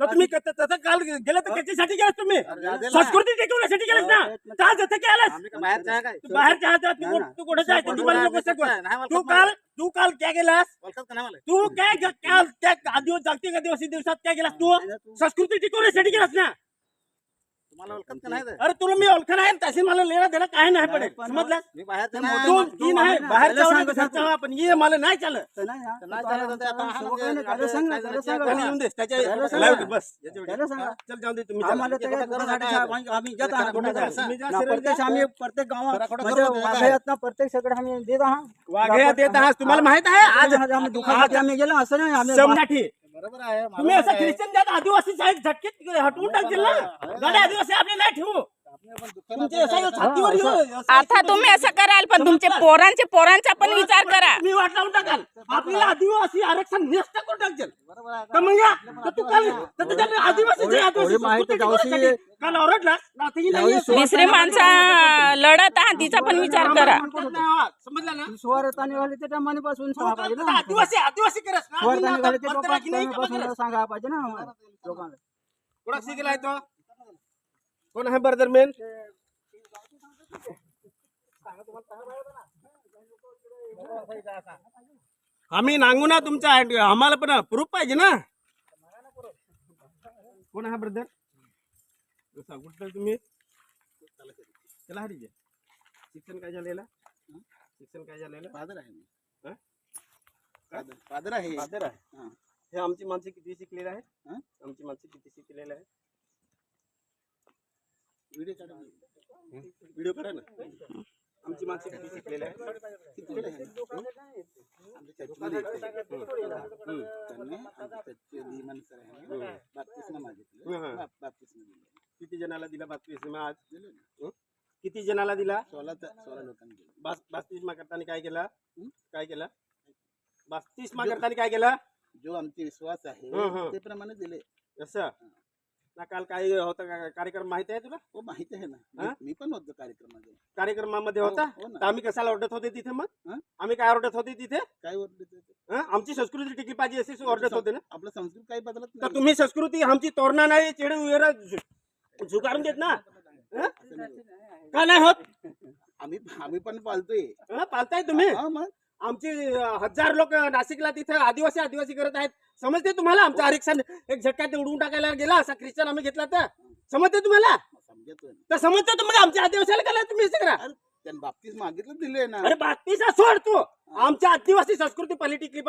तुम्ही तसं काल गेलं तर कशासाठी गेलात तुम्ही? संस्कृती टिकवण्यासाठी गेलास ना? का जसं केलंस बाहेरच्या हातात तू कुठे जायचं? तू काल काय गेलास? तू काय त्या जागतिक आदिवासी दिवसात काय गेलास? तू संस्कृती टिकवण्यासाठी गेलास ना? अरे तुला मी ओळख नाही तशी मला लेणं देणं काय नाही पडेल समजलं? बाहेरचा पण ये मला नाही चालत. प्रत्येक गावात प्रत्येक सगळं आम्ही देत आहात. वाघ्या देत आहात तुम्हाला माहित आहे? आज आम्ही दुःखासाठी आम्ही गेलो असं नाही आम्ही बरोबर आहे. तुम्ही असं ख्रिश्चन जात आदिवासी साहेब झटकीत हटवून टाकतील ना. गाड्या आदिवासी आपले नाही ठेवू. आता तुम्ही असं कराल पण तुमचे पोरांचा पण विचार करा. मी वाट लावून टाकाल आपल्याला आदिवासी आरक्षण नष्ट करून टाकतील. तर मग तू काल आदिवासी काल ओरडलास. दुसरी माणसा लढत आहात तिचा पण विचार करा. समजलं ना? स्वारताने झाले ते टायमापासून सांगा पाहिजे ना. आदिवासी करस ना? स्वारताने झाले ते टायमापासून सांगा पाहिजे ना लोकांना. कोणा शिकलाय तो? कोण आहे ब्रदर मेन? आम्ही नांगू ना तुमच्या आम्हाला पण प्रूफ पाहिजे ना. कोण आहे ब्रदर? कुठं तुम्ही? चला हरी शिक्षण काय झालेलं? शिक्षण काय झालेलं? फादर आहे. फादर आहे. फादर आहे. हे आमची माणसं किती शिकलेली आहेत? आमची माणसं किती शिकलेली आहेत? व्हिडिओ काढा ना. आमची माणसं किती शिकलेली आहेत? किती जणाला दिला 32 आज? किती जणाला दिला? 16 लोकांनी 32 करताना काय केला? 32 करताना काय केलं? जो आमचे विश्वास आहे ते प्रमाणे दिले. असं ना. काल काय होता कार्यक्रम माहिती आहे तुला? हो माहिती आहे ना. मी पण होतो कार्यक्रमामध्ये होता. तर आम्ही कशाला ओरडत होते तिथे? मग आम्ही काय ओरडत होते तिथे? काय ओरडत? आमची संस्कृती टिकली पाहिजे अशी ओरडत होते ना. आपलं संस्कृती काही बदलत तर नाही. तुम्ही संस्कृती आमची तोरणा नाही चेडे वगैरे झुकारून देत ना. का नाही होत? आम्ही पण पालतोय. पालताय तुम्ही? मग आमची 1000 लोक नाशिकला तिथे आदिवासी करत आहेत. समजते तुम्हाला? आमचं आरक्षण एक झटक्यात उडवून टाकायला गेला असा ख्रिश्चन आम्ही घेतला तर समजते तुम्हाला? तर समजते तुम्हाला? आमच्या आदिवासीला काय तुम्ही सगळं त्यांनी बाबतीत मागितलं दिले ना. अरे 32 सोड तू. आमच्या आदिवासी संस्कृती पॉलिटिकली